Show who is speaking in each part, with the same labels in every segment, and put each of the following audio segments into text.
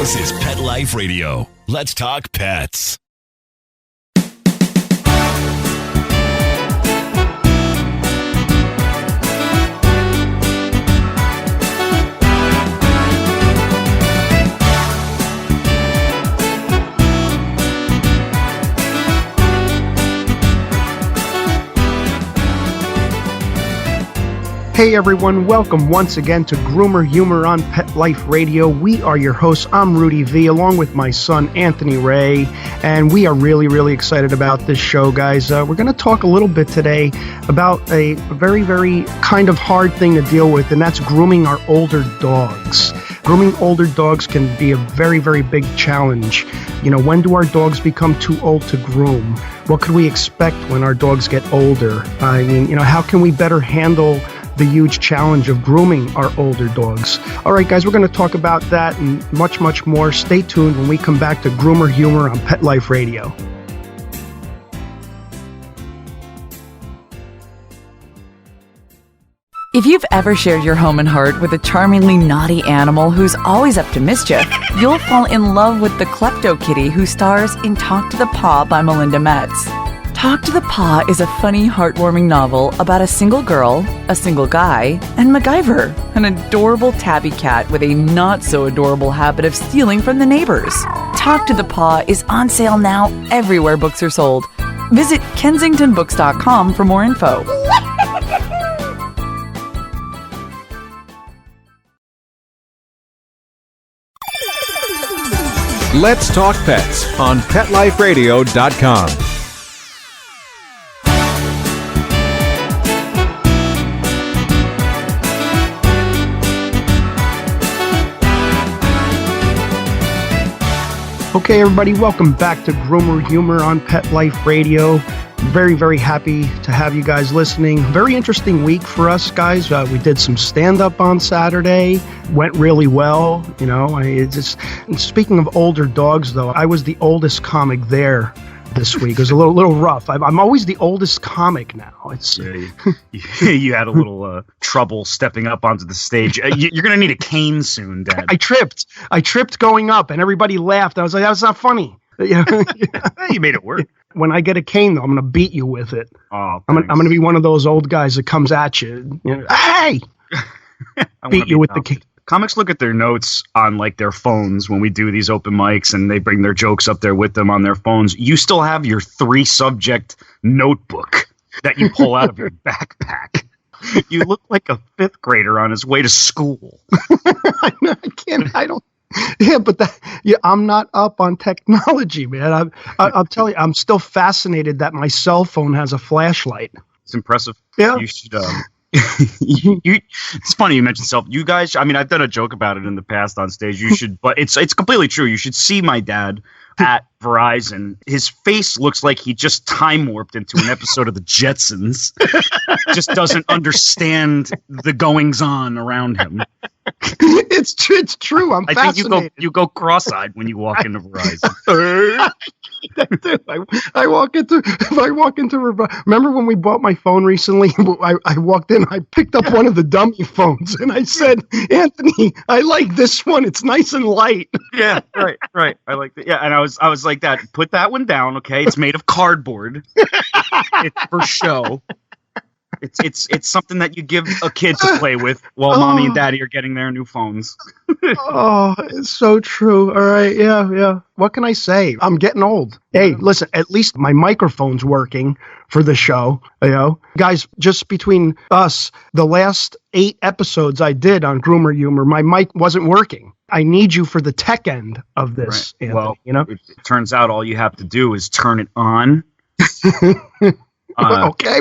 Speaker 1: This is Pet Life Radio. Let's talk pets.
Speaker 2: Hey everyone, welcome once again to Groomer Humor on Pet Life Radio. We are your hosts. I'm Rudy V, along with my son Anthony Ray, and we are really excited about this show, guys. We're going to talk a little bit today about a very kind of hard thing to deal with, and that's grooming our older dogs. Grooming older dogs can be a very big challenge. You know, when do our dogs become too old to groom? What could we expect when our dogs get older? I mean, you know, how can we better handle the huge challenge of grooming our older dogs? All right, guys, we're going to talk about that and much more. Stay tuned when we come back to Groomer Humor on Pet Life Radio.
Speaker 3: If you've ever shared your home and heart with a charmingly naughty animal who's always up to mischief, you'll fall in love with the Klepto Kitty who stars in Talk to the Paw by Melinda Metz. Talk to the Paw is a funny, heartwarming novel about a single girl, a single guy, and MacGyver, an adorable tabby cat with a not-so-adorable habit of stealing from the neighbors. Talk to the Paw is on sale now everywhere books are sold. Visit kensingtonbooks.com for more info.
Speaker 4: Let's Talk Pets on PetLifeRadio.com.
Speaker 2: Okay, everybody, welcome back to Groomer Humor on Pet Life Radio. Very happy to have you guys listening. Very interesting week for us, guys. We did some stand-up on Saturday. Went really well. You know, speaking of older dogs, though, I was the oldest comic there this week. It was a little rough. I'm always the oldest comic now.
Speaker 5: You had a little trouble stepping up onto the stage. You're going to need a cane soon, Dad.
Speaker 2: I tripped going up, and everybody laughed. I was like, that's not funny. You
Speaker 5: made it work.
Speaker 2: When I get a cane, though, I'm going to beat you with it.
Speaker 5: Oh,
Speaker 2: I'm going to be one of those old guys that comes at you. Hey! Beat you with the cane.
Speaker 5: Comics look at their notes on like their phones when we do these open mics, and they bring their jokes up there with them on their phones. You still have your 3-subject notebook that you pull out of your backpack. You look like a 5th grader on his way to school.
Speaker 2: I'm not up on technology, man. I'll tell you, I'm still fascinated that my cell phone has a flashlight.
Speaker 5: It's impressive.
Speaker 2: Yeah.
Speaker 5: You should. It's funny you mentioned self. You guys, I mean, I've done a joke about it in the past on stage. You should, but it's completely true. You should see my dad at Verizon. His face looks like he just time warped into an episode of the Jetsons. Just doesn't understand the goings on around him.
Speaker 2: It's true. I'm fascinated.
Speaker 5: I think you go cross-eyed when you walk into Verizon.
Speaker 2: I walk into remember when we bought my phone recently? I walked in, I picked up one of the dummy phones, and I said, Anthony, I like this one. It's nice and light.
Speaker 5: Yeah, right. I like that. Yeah, and I was like that. Put that one down, okay? It's made of cardboard. It's for show. It's something that you give a kid to play with while mommy and daddy are getting their new phones.
Speaker 2: Oh, it's so true. All right, yeah. What can I say? I'm getting old. Hey, listen, at least my microphone's working for the show. You know, guys, just between us, the last 8 episodes I did on Groomer Humor, my mic wasn't working. I need you for the tech end of this, right. Anthony.
Speaker 5: Well,
Speaker 2: you know,
Speaker 5: it turns out all you have to do is turn it on.
Speaker 2: Okay.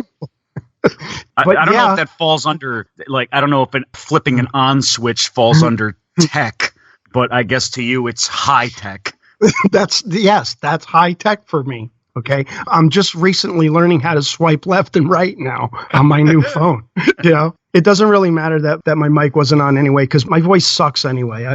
Speaker 5: I don't know if that falls under, like, I don't know if flipping an on switch falls under tech, but I guess to you it's high tech.
Speaker 2: That's high tech for me. Okay. I'm just recently learning how to swipe left and right now on my new phone. You know, it doesn't really matter that my mic wasn't on anyway, because my voice sucks anyway.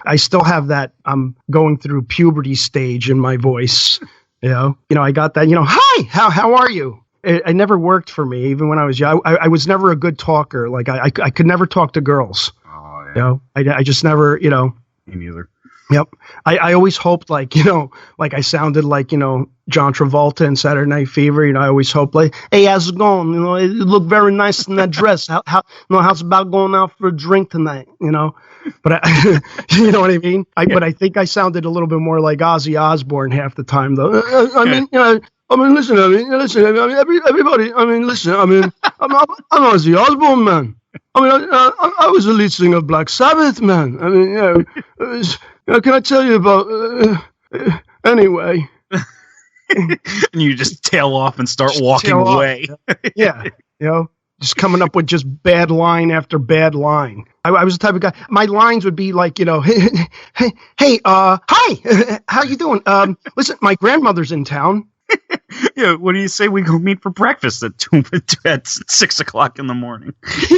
Speaker 2: I still have that I'm going through puberty stage in my voice. You know, I got that, hi, how are you? It never worked for me, even when I was young. I was never a good talker. Like I could never talk to girls.
Speaker 5: Oh, yeah.
Speaker 2: You know, I just never,
Speaker 5: Me neither.
Speaker 2: Yep. I always hoped like I sounded like, John Travolta in Saturday Night Fever. I always hope like, hey, how's it going? It looked very nice in that dress. How's about going out for a drink tonight? But you know what I mean? But I think I sounded a little bit more like Ozzy Osbourne half the time though. Listen, everybody, listen, I'm Ozzy Osbourne, man. I was the lead singer of Black Sabbath, man. Can I tell you about? Anyway.
Speaker 5: And you just tail off and start walking away.
Speaker 2: Yeah, just coming up with just bad line after bad line. I was the type of guy. My lines would be like, hey, hi, how you doing? Listen, my grandmother's in town.
Speaker 5: Yeah, what do you say we go meet for breakfast at 6 o'clock in the morning?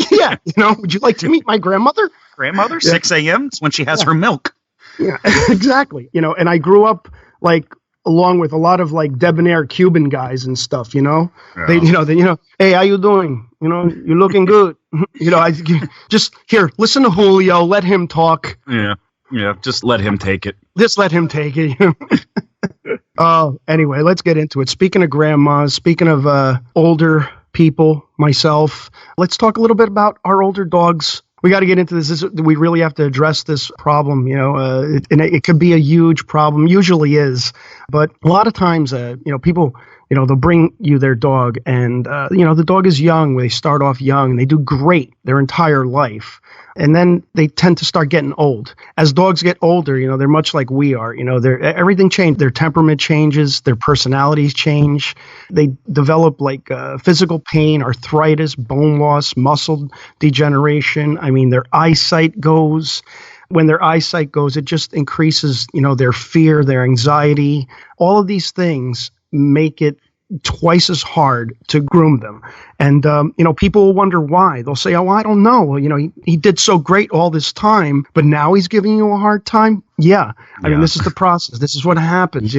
Speaker 2: Yeah, would you like to meet my grandmother?
Speaker 5: Grandmother, 6 a.m. It's when she has her milk.
Speaker 2: Yeah, exactly. And I grew up like along with a lot of like debonair Cuban guys and stuff. Yeah. They, hey, how you doing? You're looking good. I just here, listen to Julio, let him talk.
Speaker 5: Yeah, just let him take it.
Speaker 2: Just let him take it. Anyway, let's get into it. Speaking of grandmas, speaking of older people, myself, let's talk a little bit about our older dogs. We got to get into this. We really have to address this problem, and it could be a huge problem, usually is. But a lot of times, people, they'll bring you their dog and, the dog is young. They start off young and they do great their entire life. And then they tend to start getting old. As dogs get older, they're much like we are. Everything changes. Their temperament changes. Their personalities change. They develop like physical pain, arthritis, bone loss, muscle degeneration. Their eyesight goes. When their eyesight goes, it just increases, their fear, their anxiety. All of these things make it twice as hard to groom them. And, people will wonder why. They'll say, oh, I don't know. He did so great all this time, but now he's giving you a hard time. Yeah. I mean, this is the process. This is what happens.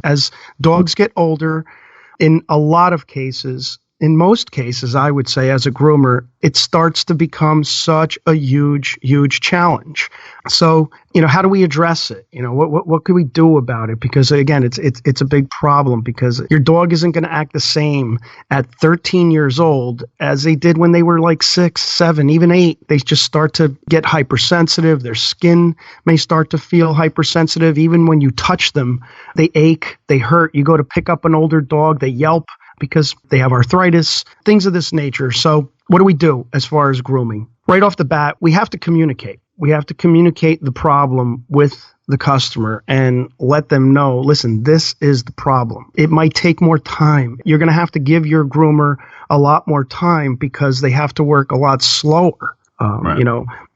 Speaker 2: As dogs get older, in a lot of cases, in most cases, I would say as a groomer, it starts to become such a huge, huge challenge. So, how do we address it? What can we do about it? Because again, it's a big problem because your dog isn't going to act the same at 13 years old as they did when they were like 6, 7, even 8. They just start to get hypersensitive. Their skin may start to feel hypersensitive. Even when you touch them, they ache, they hurt. You go to pick up an older dog, they yelp because they have arthritis, things of this nature. So what do we do as far as grooming? Right off the bat, we have to communicate. We have to communicate the problem with the customer and let them know, listen, this is the problem. It might take more time. You're going to have to give your groomer a lot more time because they have to work a lot slower.
Speaker 5: Right.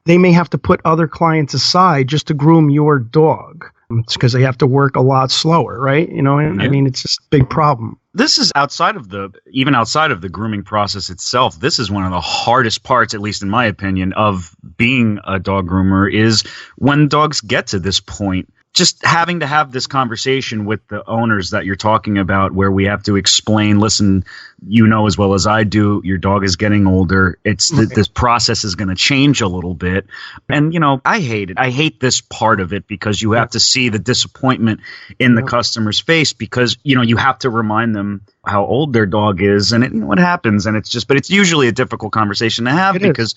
Speaker 2: They may have to put other clients aside just to groom your dog. It's because they have to work a lot slower, right? It's just a big problem.
Speaker 5: This is outside of the grooming process itself. This is one of the hardest parts, at least in my opinion, of being a dog groomer is when dogs get to this point. Just having to have this conversation with the owners that you're talking about where we have to explain, listen, as well as I do, your dog is getting older. This process is going to change a little bit. And, I hate it. I hate this part of it because you have to see the disappointment in the customer's face because, you have to remind them how old their dog is and what happens. And but it's usually a difficult conversation to have because,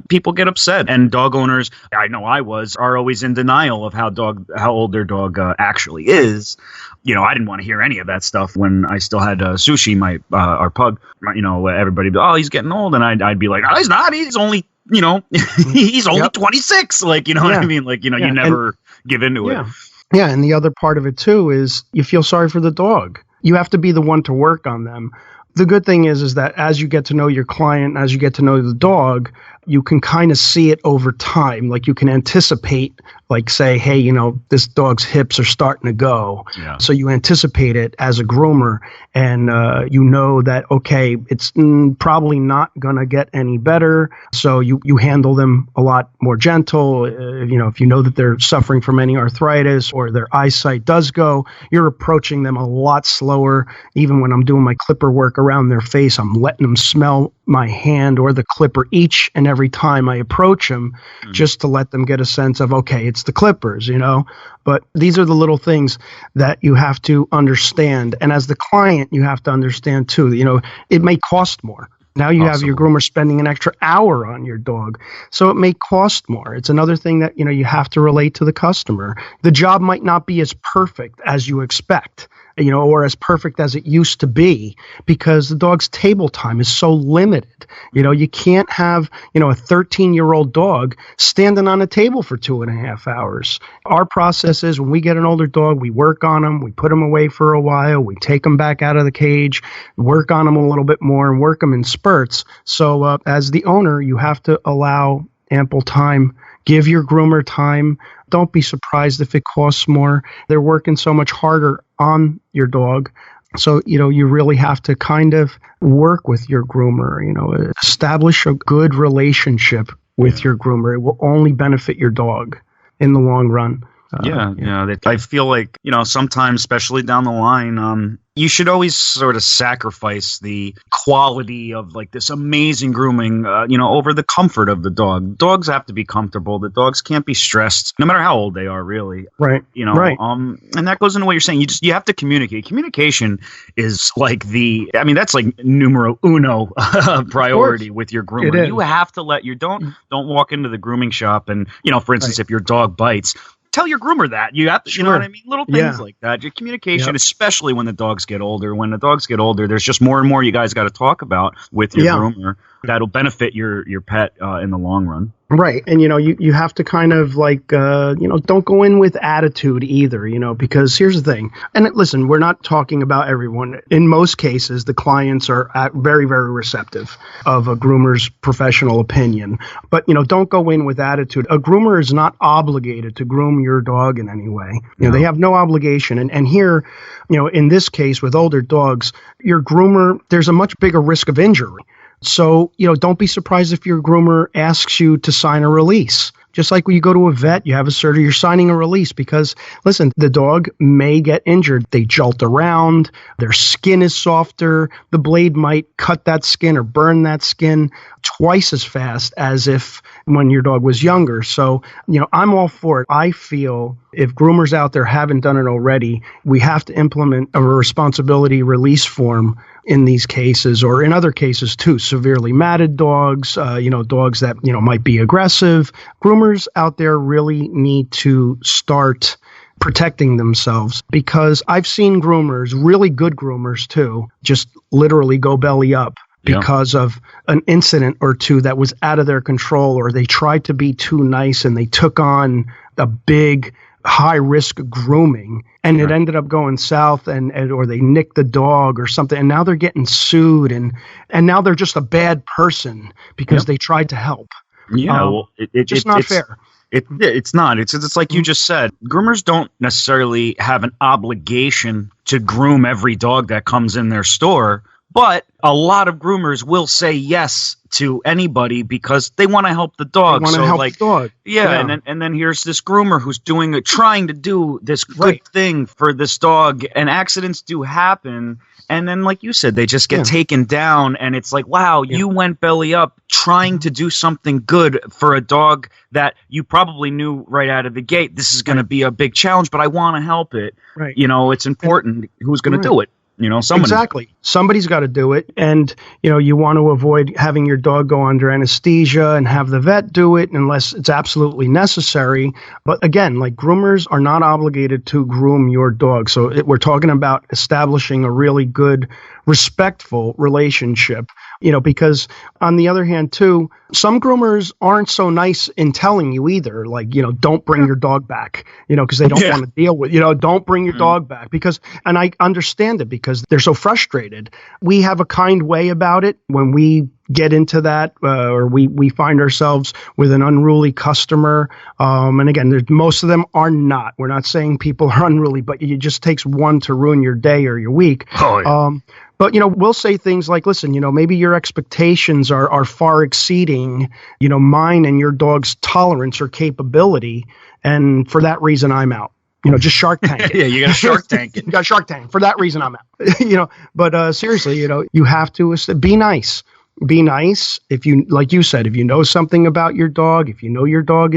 Speaker 5: people get upset and dog owners, I know are always in denial of how old their dog actually is. I didn't want to hear any of that stuff when I still had Sushi, our pug. Everybody, he's getting old, and I'd be like, no, he's not. He's only, he's only 26. What I mean? You never give into it.
Speaker 2: Yeah, and the other part of it too is you feel sorry for the dog. You have to be the one to work on them. The good thing is that as you get to know your client, as you get to know the dog, you can kind of see it over time. Like you can anticipate, like say, hey, this dog's hips are starting to go. Yeah. So you anticipate it as a groomer and that, okay, it's probably not going to get any better. So you handle them a lot more gentle. If you know that they're suffering from any arthritis or their eyesight does go, you're approaching them a lot slower. Even when I'm doing my clipper work around their face, I'm letting them smell my hand or the clipper each and every time I approach them, just to let them get a sense of, okay, it's the clippers, But these are the little things that you have to understand. And as the client, you have to understand too, it may cost more. Now you have your groomer spending an extra hour on your dog. So it may cost more. It's another thing that, you have to relate to the customer. The job might not be as perfect as you expect, or as perfect as it used to be, because the dog's table time is so limited. You can't have, a 13-year-old dog standing on a table for 2.5 hours. Our process is when we get an older dog, we work on them, we put them away for a while, we take them back out of the cage, work on them a little bit more, and work them in spurts. So as the owner, you have to allow ample time. Give your groomer time. Don't be surprised if it costs more. They're working so much harder on your dog. So, you really have to kind of work with your groomer, establish a good relationship with your groomer. It will only benefit your dog in the long run.
Speaker 5: I feel like, sometimes, especially down the line, you should always sort of sacrifice the quality of like this amazing grooming, over the comfort of the dog. Dogs have to be comfortable. The dogs can't be stressed, no matter how old they are, really.
Speaker 2: Right. Right.
Speaker 5: And that goes into what you're saying. You have to communicate. Communication is like that's like numero uno priority with your groomer. You have to don't walk into the grooming shop and, for instance, if your dog bites, tell your groomer that. You have to, you know what I mean? Little things like that. Your communication, especially when the dogs get older. When the dogs get older, there's just more and more you guys got to talk about with your groomer that'll benefit your pet in the long run.
Speaker 2: Right. And, you have to kind of like, don't go in with attitude either, because here's the thing. And listen, we're not talking about everyone. In most cases, the clients are very, very receptive of a groomer's professional opinion. But, don't go in with attitude. A groomer is not obligated to groom your dog in any way. They have no obligation. And here, in this case with older dogs, your groomer, there's a much bigger risk of injury. So, don't be surprised if your groomer asks you to sign a release. Just like when you go to a vet, you have a surgery, you're signing a release because, listen, the dog may get injured. They jolt around, their skin is softer, the blade might cut that skin or burn that skin twice as fast as if when your dog was younger. So, I'm all for it. I feel if groomers out there haven't done it already, we have to implement a responsibility release form in these cases, or in other cases too, severely matted dogs, dogs that, might be aggressive. Groomers out there really need to start protecting themselves, because I've seen groomers, really good groomers too, just literally go belly up because of an incident or two that was out of their control, or they tried to be too nice and they took on a big high risk grooming and it ended up going south and or they nicked the dog or something, and now they're getting sued and now they're just a bad person because they tried to help. It's not fair.
Speaker 5: It's not. It's like you just said. Groomers don't necessarily have an obligation to groom every dog that comes in their store, but a lot of groomers will say yes to anybody because they want to help the dog.
Speaker 2: They want to help the dog.
Speaker 5: Yeah. And then here's this groomer who's trying to do this good thing for this dog, and accidents do happen. And then, like you said, they just get taken down, and it's like, wow, you went belly up trying to do something good for a dog that you probably knew right out of the gate. This is going to be a big challenge, but I want to help it.
Speaker 2: Right.
Speaker 5: It's important. Who's going to do it?
Speaker 2: Exactly. Somebody's got to do it. And, you want to avoid having your dog go under anesthesia and have the vet do it unless it's absolutely necessary. But again, like, groomers are not obligated to groom your dog. So we're talking about establishing a really good, respectful relationship, because on the other hand, too, some groomers aren't so nice in telling you either, like, don't bring your dog back, because they don't want to deal with, don't bring your dog back and I understand it because they're so frustrated. We have a kind way about it when we get into that, or we find ourselves with an unruly customer. And again, most of them are not. We're not saying people are unruly, but it just takes one to ruin your day or your week.
Speaker 5: Oh, yeah.
Speaker 2: But, we'll say things like, listen, maybe your expectations are far exceeding, mine and your dog's tolerance or capability. And for that reason, I'm out. Just Shark Tank.
Speaker 5: Yeah, you got a Shark Tank.
Speaker 2: You got Shark Tank. For that reason, I'm out. But seriously, you have to be nice. be nice. If you, like you said, if you know something about your dog, if you know your dog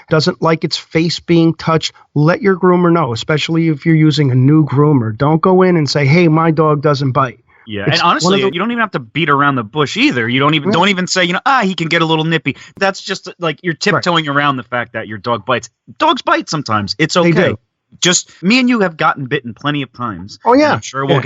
Speaker 2: doesn't like its face being touched, let your groomer know, especially if you're using a new groomer. Don't go in and say, hey, my dog doesn't bite.
Speaker 5: Yeah, and honestly, you don't even have to beat around the bush either. You don't even say, he can get a little nippy. That's just like you're tiptoeing around the fact that your dog bites. Dogs bite sometimes. It's okay.
Speaker 2: They do.
Speaker 5: Just me and you have gotten bitten plenty of times.
Speaker 2: Oh yeah,
Speaker 5: I'm sure we'll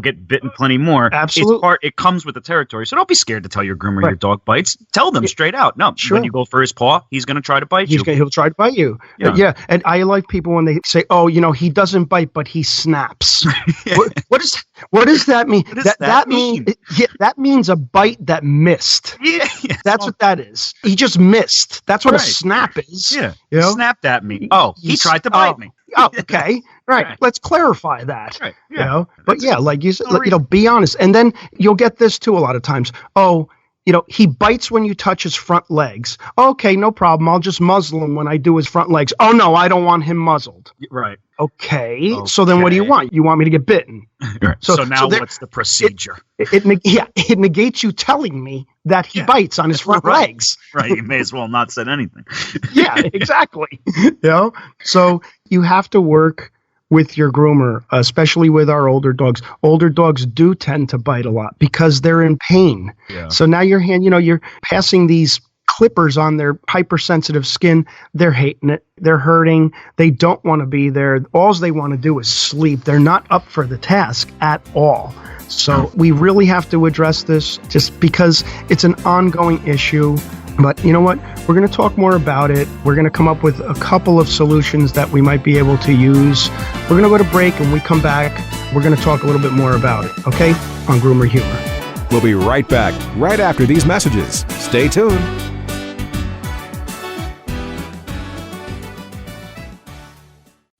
Speaker 5: get bitten plenty more.
Speaker 2: Absolutely,
Speaker 5: it comes with the territory. So don't be scared to tell your groomer your dog bites. Tell them straight out. No, when you go for his paw, he's going to try to bite you.
Speaker 2: He'll try to bite you. Yeah, and I like people when they say, "Oh, he doesn't bite, but he snaps." What does that mean? That mean? That means a bite that missed. Yeah, that's what that is. He just missed. That's what a snap is.
Speaker 5: Yeah, snapped at me. Oh, he tried to bite me.
Speaker 2: Oh, okay. Right. Let's clarify that.
Speaker 5: Right. Yeah.
Speaker 2: But like you said, be honest. And then you'll get this too a lot of times. Oh, he bites when you touch his front legs. Okay, no problem. I'll just muzzle him when I do his front legs. Oh no, I don't want him muzzled.
Speaker 5: Right.
Speaker 2: Okay. So then what do you want? You want me to get bitten?
Speaker 5: Right. So now what's the procedure?
Speaker 2: It negates you telling me that he bites on his front legs.
Speaker 5: Right. You may as well not said anything.
Speaker 2: Yeah, exactly. So you have to work with your groomer, especially with our older dogs. Older dogs do tend to bite a lot because they're in pain. Yeah. So now your hand, you're passing these clippers on their hypersensitive skin. They're hating it. They're hurting. They don't want to be there. All they want to do is sleep. They're not up for the task at all. So we really have to address this just because it's an ongoing issue. But you know what? We're going to talk more about it. We're going to come up with a couple of solutions that we might be able to use. We're going to go to break, and when we come back, we're going to talk a little bit more about it, okay? On Groomer Humor.
Speaker 4: We'll be right back, right after these messages. Stay tuned.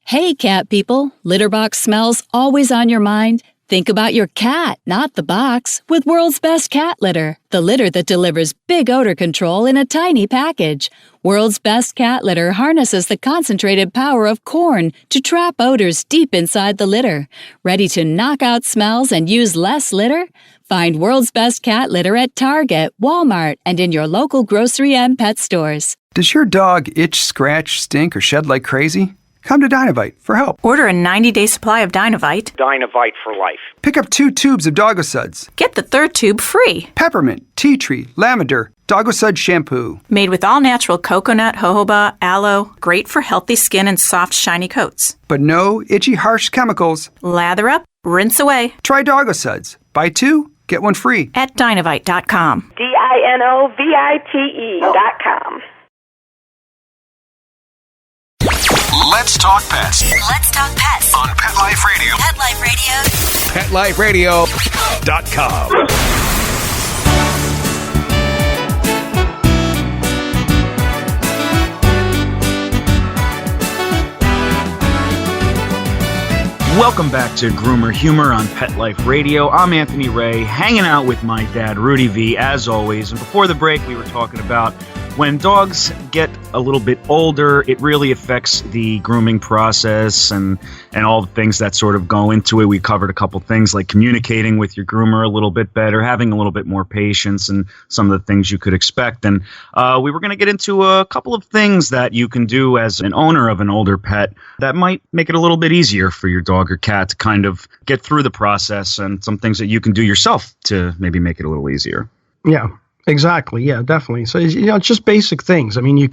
Speaker 6: Hey, cat people. Litter box smells always on your mind? Think about your cat, not the box, with World's Best Cat Litter, the litter that delivers big odor control in a tiny package. World's Best Cat Litter harnesses the concentrated power of corn to trap odors deep inside the litter. Ready to knock out smells and use less litter? Find World's Best Cat Litter at Target, Walmart, and in your local grocery and pet stores.
Speaker 7: Does your dog itch, scratch, stink, or shed like crazy? Come to Dynavite for help.
Speaker 8: Order a 90-day supply of Dynavite.
Speaker 9: Dynavite for life.
Speaker 7: Pick up 2 tubes of Doggo Suds.
Speaker 8: Get the 3rd tube free.
Speaker 7: Peppermint, tea tree, lavender, Doggo Sud shampoo.
Speaker 8: Made with all-natural coconut, jojoba, aloe. Great for healthy skin and soft, shiny coats.
Speaker 7: But no itchy, harsh chemicals.
Speaker 8: Lather up, rinse away.
Speaker 7: Try Doggo Suds. Buy 2, get 1 free.
Speaker 8: At Dynavite.com.
Speaker 10: DINOVITE.com.
Speaker 1: Let's talk pets.
Speaker 11: Let's talk pets
Speaker 1: On Pet Life Radio.
Speaker 11: Pet Life Radio.
Speaker 1: PetLifeRadio.com.
Speaker 5: Welcome back to Groomer Humor on Pet Life Radio. I'm Anthony Ray, hanging out with my dad, Rudy V, as always. And before the break, we were talking about when dogs get a little bit older, it really affects the grooming process and all the things that sort of go into it. We covered a couple things like communicating with your groomer a little bit better, having a little bit more patience, and some of the things you could expect. And we were going to get into a couple of things that you can do as an owner of an older pet that might make it a little bit easier for your dog or cat to kind of get through the process, and some things that you can do yourself to maybe make it a little easier.
Speaker 2: Yeah. Exactly. Yeah, definitely. So, it's just basic things. I mean,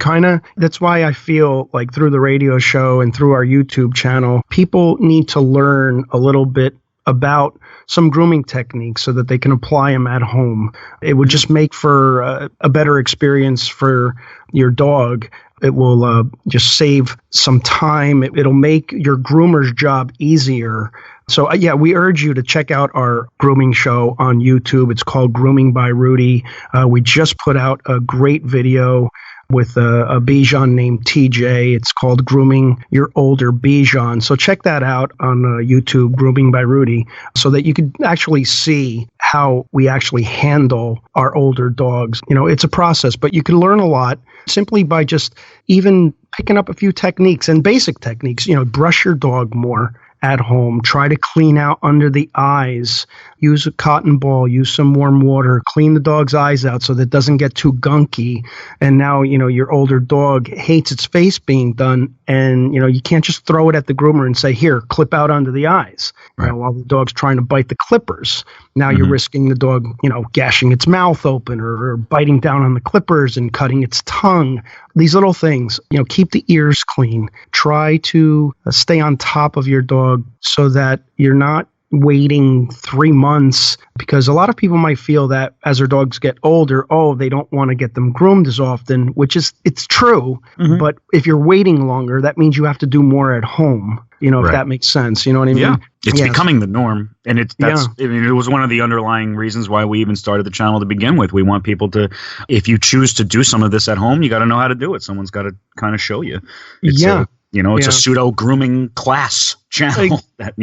Speaker 2: that's why I feel like through the radio show and through our YouTube channel, people need to learn a little bit about some grooming techniques so that they can apply them at home. It would just make for a better experience for your dog. It will just save some time. It'll make your groomer's job easier. So, we urge you to check out our grooming show on YouTube. It's called Grooming by Rudy. We just put out a great video with a Bichon named TJ. It's called Grooming Your Older Bichon. So check that out on YouTube, Grooming by Rudy, so that you can actually see how we actually handle our older dogs. It's a process, but you can learn a lot simply by just even picking up a few techniques and basic techniques. Brush your dog more at home. Try to clean out under the eyes. Use a cotton ball, use some warm water, clean the dog's eyes out so that it doesn't get too gunky. And now, your older dog hates its face being done. And, you can't just throw it at the groomer and say, here, clip out under the eyes.
Speaker 5: Right.
Speaker 2: While the dog's trying to bite the clippers. Now you're risking the dog, gashing its mouth open or biting down on the clippers and cutting its tongue. These little things, keep the ears clean. Try to stay on top of your dog so that you're not waiting 3 months, because a lot of people might feel that as their dogs get older, they don't want to get them groomed as often, which is, it's true. But if you're waiting longer, that means you have to do more at home, if that makes sense. You know what I mean?
Speaker 5: Yeah. It's becoming the norm. And it was one of the underlying reasons why we even started the channel to begin with. We want people to, if you choose to do some of this at home, you got to know how to do it. Someone's got to kind of show you. It's a pseudo grooming class channel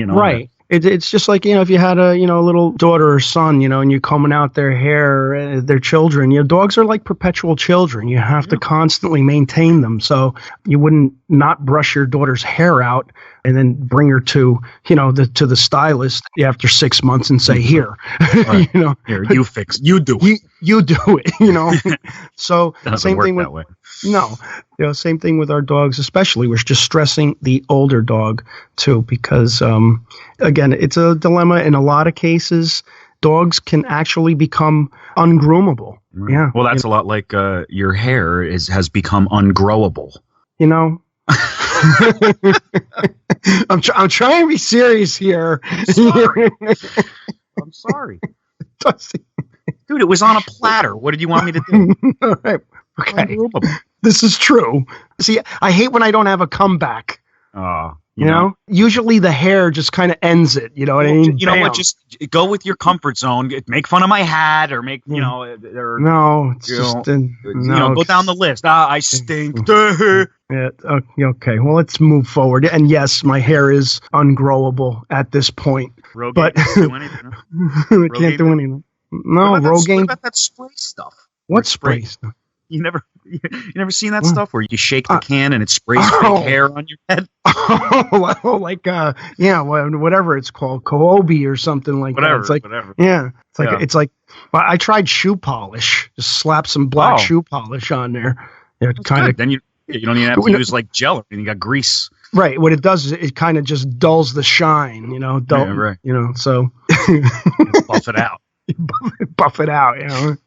Speaker 2: Right. It's just like, if you had a, little daughter or son, and you're combing out their hair, their children, dogs are like perpetual children. You have to constantly maintain them. So you wouldn't not brush your daughter's hair out and then bring her to, to the stylist after 6 months and say, here,
Speaker 5: right. Here, you fix, you do it.
Speaker 2: You do it, So
Speaker 5: same thing with,
Speaker 2: no, same thing with our dogs, especially. We're just stressing the older dog too, because, again, it's a dilemma in a lot of cases. Dogs can actually become ungroomable.
Speaker 5: Right.
Speaker 2: Yeah.
Speaker 5: Well, that's a lot like your hair has become ungrowable.
Speaker 2: I'm trying to be serious here.
Speaker 5: I'm sorry. Dude, it was on a platter. What did you want me to do?
Speaker 2: All right. Okay. This is true. See, I hate when I don't have a comeback. You know? Usually the hair just kind of ends it. You know what I mean?
Speaker 5: You know what? Just go with your comfort zone. Make fun of my hat or make,
Speaker 2: no, it's just,
Speaker 5: go down the list. I stink.
Speaker 2: Yeah. Okay. Well, let's move forward. And yes, my hair is ungrowable at this point.
Speaker 5: Rogaine
Speaker 2: but
Speaker 5: can't do anything.
Speaker 2: I can't do anything. No, Rogaine.
Speaker 5: What about that spray stuff?
Speaker 2: What spray stuff?
Speaker 5: You never seen that stuff where you shake the can and it sprays fake hair on your head?
Speaker 2: Whatever it's called, Kobe or something like that. It's like,
Speaker 5: whatever.
Speaker 2: Yeah, it's like. Well, I tried shoe polish. Just slap some black shoe polish on there. It kind of.
Speaker 5: Then you don't even have to use like gel, and you got grease.
Speaker 2: Right. What it does is it kind of just dulls the shine. Right. So
Speaker 5: buff it out.
Speaker 2: Buff it out.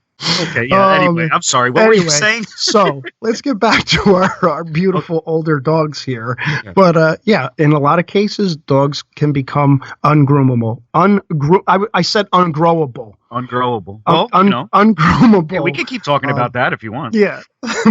Speaker 5: Okay, yeah, anyway, I'm sorry. What were you saying?
Speaker 2: So let's get back to our beautiful older dogs here. Okay. But in a lot of cases, dogs can become ungroomable. I said ungrowable.
Speaker 5: Ungrowable.
Speaker 2: Ungroomable.
Speaker 5: Yeah, we can keep talking about that if you want.
Speaker 2: Yeah.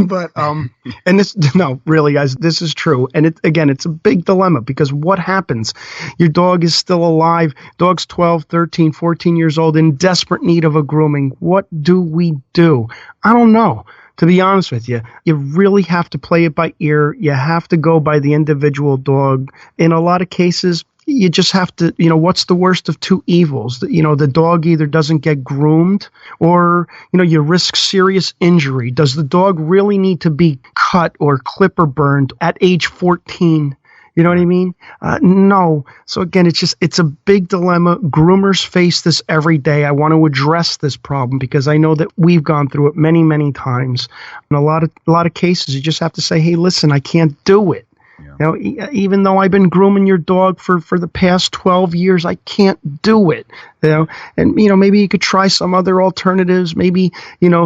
Speaker 2: But, and this, no, really, guys, this is true. And it's a big dilemma because what happens? Your dog is still alive. Dog's 12, 13, 14 years old in desperate need of a grooming. What do we do? I don't know. To be honest with you, you really have to play it by ear. You have to go by the individual dog. In a lot of cases, you just have to, what's the worst of two evils? The dog either doesn't get groomed or, you risk serious injury. Does the dog really need to be cut or clipper burned at age 14? You know what I mean? No. So again, it's a big dilemma. Groomers face this every day. I want to address this problem because I know that we've gone through it many, many times. In a lot of cases, you just have to say, hey, listen, I can't do it. Yeah. Even though I've been grooming your dog for the past 12 years, I can't do it. And maybe you could try some other alternatives. Maybe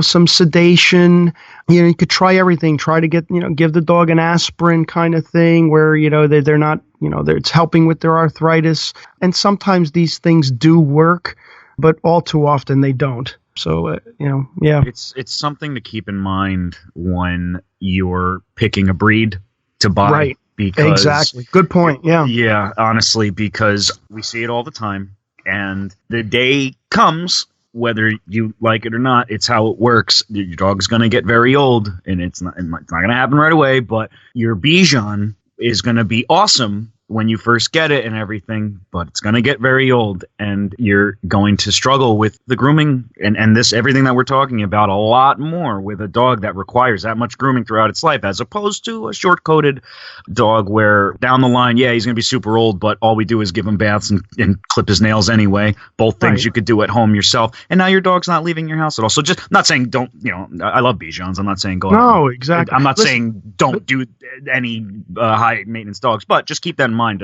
Speaker 2: some sedation. You could try everything. Try to get give the dog an aspirin kind of thing where they're not it's helping with their arthritis. And sometimes these things do work, but all too often they don't. So yeah,
Speaker 5: it's something to keep in mind when you're picking a breed to buy.
Speaker 2: Right.
Speaker 5: Because,
Speaker 2: exactly. Good point. Yeah.
Speaker 5: Yeah, honestly, because we see it all the time. And the day comes, whether you like it or not, it's how it works. Your dog's going to get very old, and it's not going to happen right away, but your Bichon is going to be awesome when you first get it and everything, but it's going to get very old and you're going to struggle with the grooming and this everything that we're talking about a lot more with a dog that requires that much grooming throughout its life, as opposed to a short-coated dog where down the line, yeah, he's going to be super old, but all we do is give him baths and clip his nails anyway. Both things you could do at home yourself. And now your dog's not leaving your house at all. So just not saying don't, I love Bijans. I'm not saying go.
Speaker 2: No, exactly.
Speaker 5: I'm not saying don't do any high maintenance dogs, but just keep that in mind.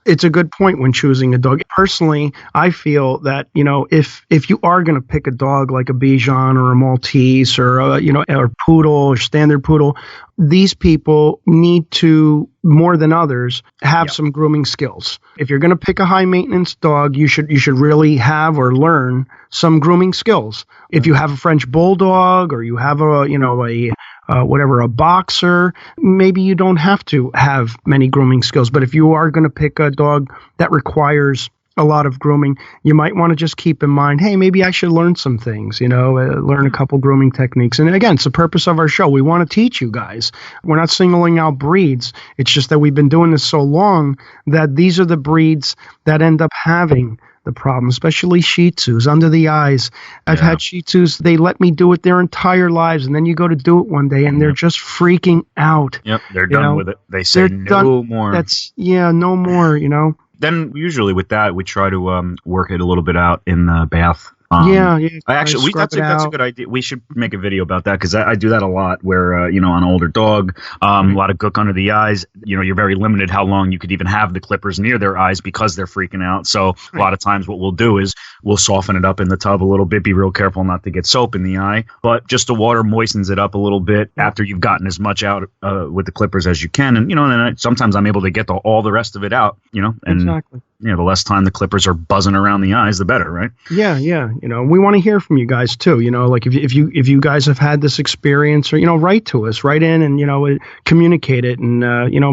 Speaker 2: It's a good point when choosing a dog. Personally, I feel that, if you are going to pick a dog like a Bichon or a Maltese or or poodle or standard poodle, these people need to, more than others, have some grooming skills. If you're going to pick a high maintenance dog, you should really have or learn some grooming skills. If you have a French bulldog or you have a boxer, maybe you don't have to have many grooming skills. But if you are going to pick a dog that requires a lot of grooming, you might want to just keep in mind, hey, maybe I should learn some things, learn a couple grooming techniques. And again, it's the purpose of our show. We want to teach you guys. We're not singling out breeds. It's just that we've been doing this so long that these are the breeds that end up having the problem, especially Shih Tzus, under the eyes. I've had Shih Tzus, they let me do it their entire lives, and then you go to do it one day, and they're just freaking out.
Speaker 5: Yep, they're done with it. They say no more.
Speaker 2: No more,
Speaker 5: Then usually with that, we try to work it a little bit out in the bath. That's a good idea. We should make a video about that because I do that a lot where, on an older dog, a lot of gook under the eyes, you're very limited how long you could even have the clippers near their eyes because they're freaking out. So a lot of times what we'll do is we'll soften it up in the tub a little bit, be real careful not to get soap in the eye, but just the water moistens it up a little bit after you've gotten as much out with the clippers as you can. And, then sometimes I'm able to get all the rest of it out, and
Speaker 2: exactly.
Speaker 5: The less time the clippers are buzzing around the eyes, the better, right?
Speaker 2: Yeah. We want to hear from you guys too. Like if you guys have had this experience, or write to us, write in and communicate it, and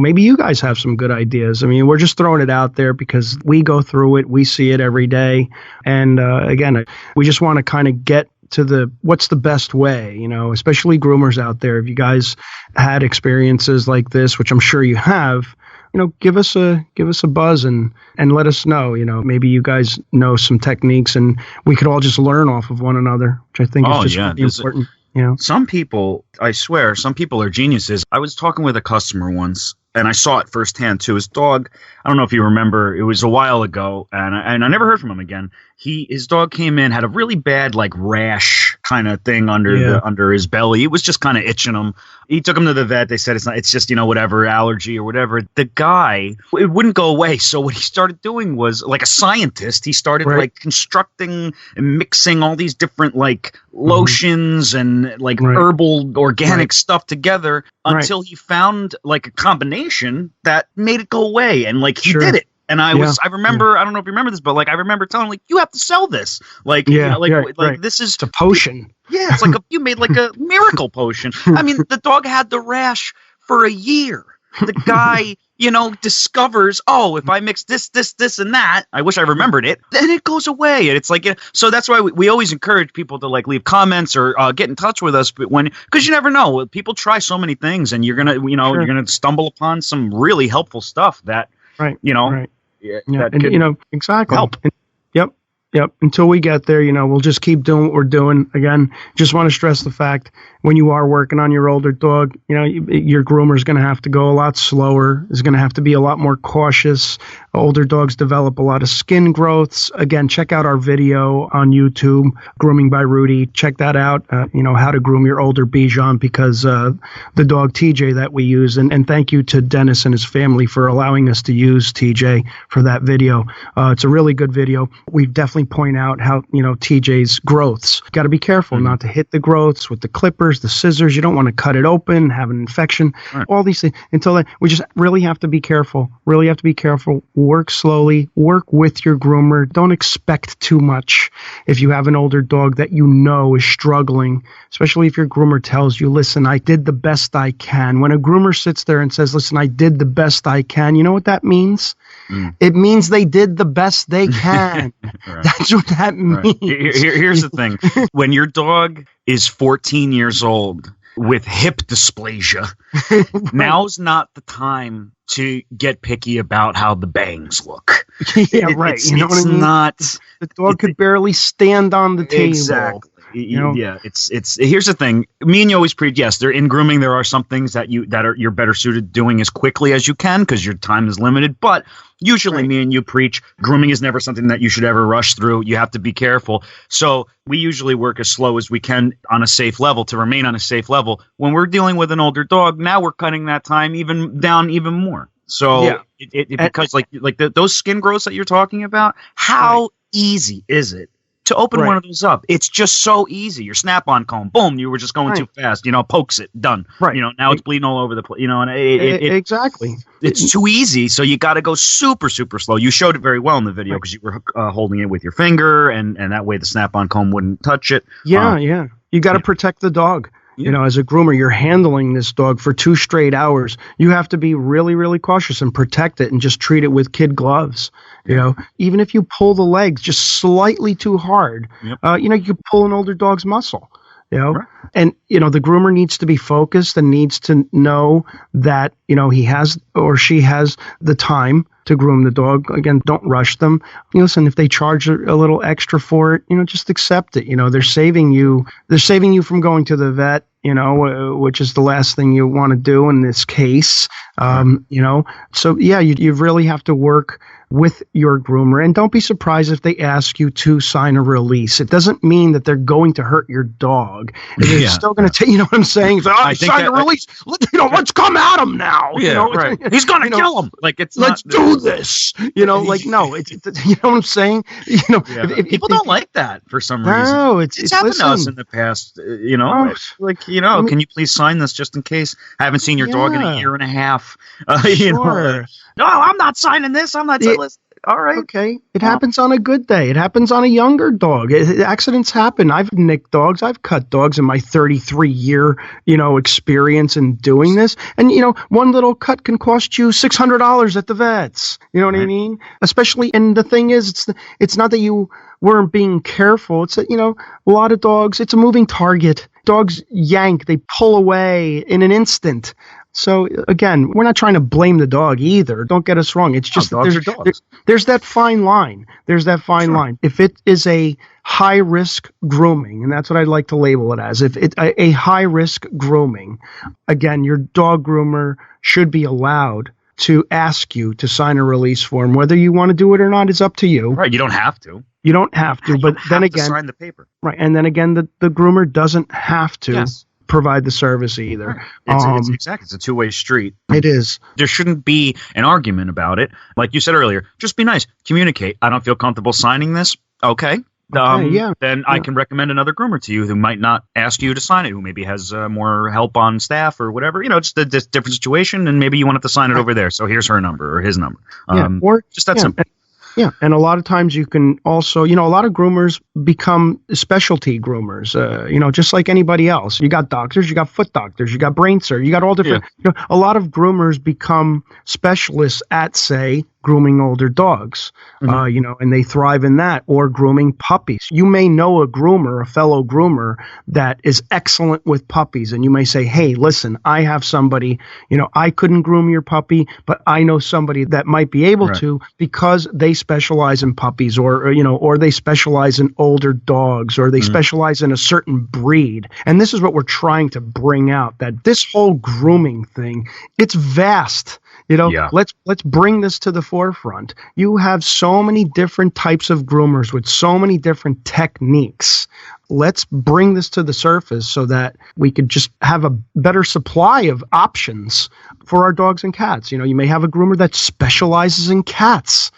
Speaker 2: maybe you guys have some good ideas. I mean, we're just throwing it out there because we go through it, we see it every day, and again, we just want to kind of get to what's the best way, especially groomers out there. If you guys had experiences like this, which I'm sure you have, give us a buzz and let us know. Maybe you guys know some techniques, and we could all just learn off of one another, which I think is just really important.
Speaker 5: Some people, I swear, some people are geniuses. I was talking with a customer once, and I saw it firsthand too. His dog, I don't know if you remember, it was a while ago, and I never heard from him again. His dog came in, had a really bad rash kind of thing under his belly. It was just kind of itching him. He took him to the vet. They said it's just whatever allergy or whatever. The guy, it wouldn't go away. So what he started doing was, like a scientist, he started constructing and mixing all these different lotions and herbal organic stuff together until he found a combination that made it go away, and he did it. And I remember, I don't know if you remember this, but I remember telling him, you have to sell this. This is
Speaker 2: it's a potion.
Speaker 5: Yeah, it's you made a miracle potion. I mean, the dog had the rash for a year. The guy, discovers, if I mix this, and that, I wish I remembered it, then it goes away. And it's so that's why we always encourage people to leave comments or get in touch with us. But because you never know, people try so many things, and you're gonna, you're gonna stumble upon some really helpful stuff that,
Speaker 2: exactly.
Speaker 5: Help.
Speaker 2: Yep. Until we get there, we'll just keep doing what we're doing. Again, just want to stress the fact, when you are working on your older dog, your groomer is going to have to go a lot slower. Is going to have to be a lot more cautious. Older dogs develop a lot of skin growths. Again, check out our video on YouTube, Grooming by Rudy. Check that out. How to groom your older Bichon, because the dog TJ that we use, and thank you to Dennis and his family for allowing us to use TJ for that video. It's a really good video. We definitely point out how TJ's growths. Got to be careful not to hit the growths with the clippers, the scissors. You don't want to cut it open, have an infection. All these things. Until then, we just really have to be careful. Really have to be careful. Work slowly. Work with your groomer. Don't expect too much. If you have an older dog that is struggling, especially if your groomer tells you, "Listen, I did the best I can." When a groomer sits there and says, "Listen, I did the best I can," you know what that means? It means they did the best they can. That's what that means.
Speaker 5: Here's the thing. When your dog is 14 years old with hip dysplasia, now's not the time to get picky about how the bangs look.
Speaker 2: Yeah, right.
Speaker 5: It's,
Speaker 2: you know what I mean?
Speaker 5: not.
Speaker 2: The dog could barely stand on the table.
Speaker 5: Exactly.
Speaker 2: You know?
Speaker 5: Yeah, it's here's the thing. Me and you always preach. Yes, they're in grooming. There are some things that you're better suited doing as quickly as you can because your time is limited. But usually, me and you preach grooming is never something that you should ever rush through. You have to be careful. So we usually work as slow as we can on a safe level to remain on a safe level. When we're dealing with an older dog, now we're cutting that time even more. So
Speaker 2: yeah.
Speaker 5: Because those skin growths that you're talking about, how easy is it to open one of those up? It's just so easy. Your snap-on comb, boom, you were just going too fast. Pokes it, done.
Speaker 2: Right.
Speaker 5: Now it's bleeding all over the place. And
Speaker 2: exactly.
Speaker 5: It's too easy, so you got to go super, super slow. You showed it very well in the video because you were holding it with your finger, and that way the snap-on comb wouldn't touch it.
Speaker 2: Yeah. You got to protect the dog. Yeah. As a groomer, you're handling this dog for 2 straight hours. You have to be really, really cautious and protect it and just treat it with kid gloves. Even if you pull the legs just slightly too hard, you could pull an older dog's muscle. Right. And the groomer needs to be focused and needs to know that he has or she has the time to groom the dog. Again, don't rush them. Listen, if they charge a little extra for it, just accept it. They're saving you from going to the vet, which is the last thing you want to do in this case. So yeah, you really have to work with your groomer, and don't be surprised if they ask you to sign a release. It doesn't mean that they're going to hurt your dog. They're still going to take, you know what I'm saying? So, I sign a release. Let's come at him now.
Speaker 5: Right. He's going to kill him.
Speaker 2: Let's do this. No, it's you know what I'm saying? If
Speaker 5: people don't like that for some reason.
Speaker 2: No, it's
Speaker 5: happened to us in the past. Can you please sign this just in case? I haven't seen your dog in a year and a half. No, I'm not signing this. I'm not signing this. All right.
Speaker 2: Okay. It happens on a good day. It happens on a younger dog. Accidents happen. I've nicked dogs. I've cut dogs in my 33-year, experience in doing this. And, one little cut can cost you $600 at the vets. You know what I mean? Especially, and the thing is, it's not that you weren't being careful. It's that, a lot of dogs, it's a moving target. Dogs yank, they pull away in an instant. So again, we're not trying to blame the dog either. Don't get us wrong. It's just there's that fine line. There's that fine line. If it is a high risk grooming, and that's what I'd like to label it as, if it's a high risk grooming, again, your dog groomer should be allowed to ask you to sign a release form. Whether you want to do it or not is up to you.
Speaker 5: Right. You don't have to.
Speaker 2: You don't have to. But then again,
Speaker 5: sign the paper.
Speaker 2: Right. And then again, the groomer doesn't have to. Yes. Provide the service either.
Speaker 5: It's exactly. It's a two-way street.
Speaker 2: It is.
Speaker 5: There shouldn't be an argument about it. Like you said earlier, just be nice. Communicate. I don't feel comfortable signing this. Okay. Then I can recommend another groomer to you who might not ask you to sign it, who maybe has more help on staff or whatever. Just a different situation, and maybe you want to sign it over there. So here's her number or his number.
Speaker 2: Or
Speaker 5: just that simple.
Speaker 2: Yeah, and a lot of times you can also, a lot of groomers become specialty groomers, just like anybody else. You got doctors, you got foot doctors, you got brain surgeons, you got all different, a lot of groomers become specialists at, say, grooming older dogs, and they thrive in that, or grooming puppies. You may know a groomer, a fellow groomer, that is excellent with puppies, and you may say, hey, listen, I have somebody, I couldn't groom your puppy, but I know somebody that might be able to, because they specialize in puppies, or they specialize in older dogs, or they specialize in a certain breed. And this is what we're trying to bring out, that this whole grooming thing, it's vast. Let's bring this to the forefront. You have so many different types of groomers with so many different techniques. Let's bring this to the surface so that we could just have a better supply of options for our dogs and cats. You may have a groomer that specializes in cats.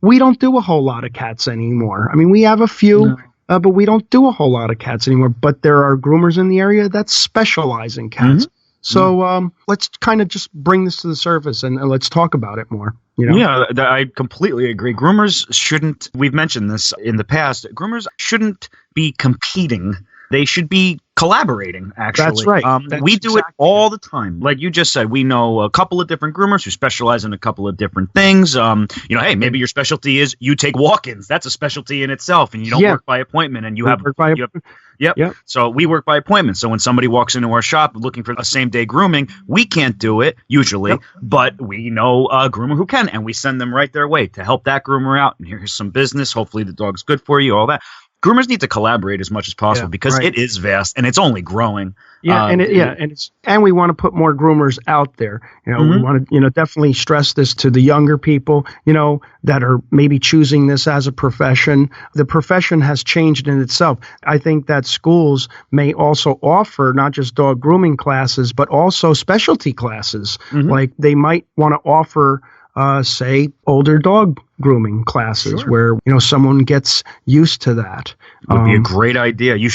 Speaker 2: We don't do a whole lot of cats anymore. I mean, we have a few, but we don't do a whole lot of cats anymore. But there are groomers in the area that specialize in cats. So let's kind of just bring this to the surface and let's talk about it more.
Speaker 5: Yeah, I completely agree. Groomers shouldn't, we've mentioned this in the past, groomers shouldn't be competing they should be collaborating, actually.
Speaker 2: That's right.
Speaker 5: We do it all the time. Like you just said, we know a couple of different groomers who specialize in a couple of different things. Hey, maybe your specialty is you take walk-ins. That's a specialty in itself, and you don't work by appointment, and you have. Yep. So we work by appointment. So when somebody walks into our shop looking for a same-day grooming, we can't do it usually, but we know a groomer who can, and we send them right their way to help that groomer out. And here's some business. Hopefully the dog's good for you, all that. Groomers need to collaborate as much as possible because it is vast and it's only growing.
Speaker 2: Yeah, and we want to put more groomers out there. We want to, definitely stress this to the younger people, that are maybe choosing this as a profession. The profession has changed in itself. I think that schools may also offer not just dog grooming classes, but also specialty classes. Like they might want to offer, say, older dog grooming classes where someone gets used to that.
Speaker 5: Would be a great idea. You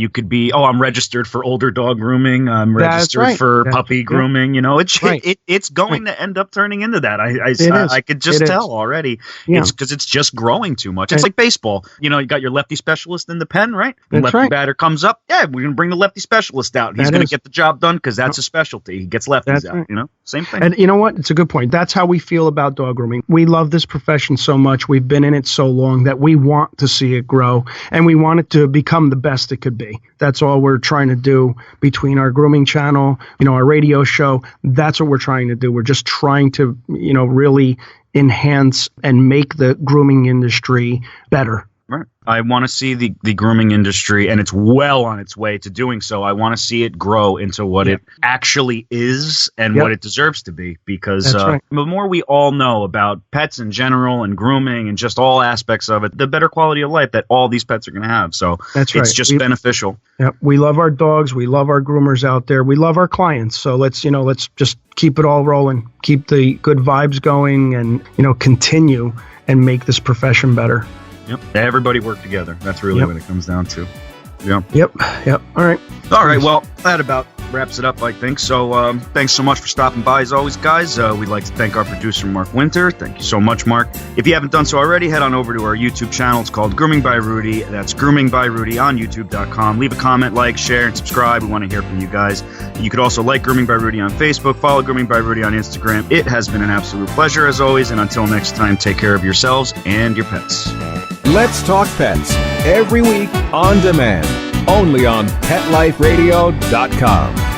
Speaker 5: could be, I'm registered for older dog grooming. I'm registered for puppy grooming. It's going to end up turning into that. I could just tell already. It's because it's just growing too much. It's like baseball. You got your lefty specialist in the pen, right? When lefty batter comes up, we're going to bring the lefty specialist out. He's going to get the job done because that's a specialty. He gets lefties out. Same thing.
Speaker 2: And you know what? It's a good point. That's how we feel about dog grooming. We love this profession so much. We've been in it so long that we want to see it grow and we want it to become the best it could be. That's all we're trying to do between our grooming channel, our radio show. That's what we're trying to do. We're just trying to, really enhance and make the grooming industry better.
Speaker 5: Right. I want to see the grooming industry, and it's well on its way to doing so. I want to see it grow into what it actually is and what it deserves to be, because the more we all know about pets in general and grooming and just all aspects of it, the better quality of life that all these pets are going to have. So it's just beneficial.
Speaker 2: Yeah, we love our dogs. We love our groomers out there. We love our clients. So let's just keep it all rolling, keep the good vibes going, and, continue and make this profession better.
Speaker 5: Yep. Everybody work together. That's really what it comes down to.
Speaker 2: Yep. All right.
Speaker 5: Well, that about wraps it up, I think. So thanks so much for stopping by, as always, guys. We'd like to thank our producer, Mark Winter. Thank you so much, Mark. If you haven't done so already, head on over to our YouTube channel. It's called Grooming by Rudy. That's Grooming by Rudy on YouTube.com. Leave a comment, like, share, and subscribe. We want to hear from you guys. You could also like Grooming by Rudy on Facebook. Follow Grooming by Rudy on Instagram. It has been an absolute pleasure, as always. And until next time, take care of yourselves and your pets.
Speaker 4: Let's Talk Pets, every week on demand, only on PetLifeRadio.com.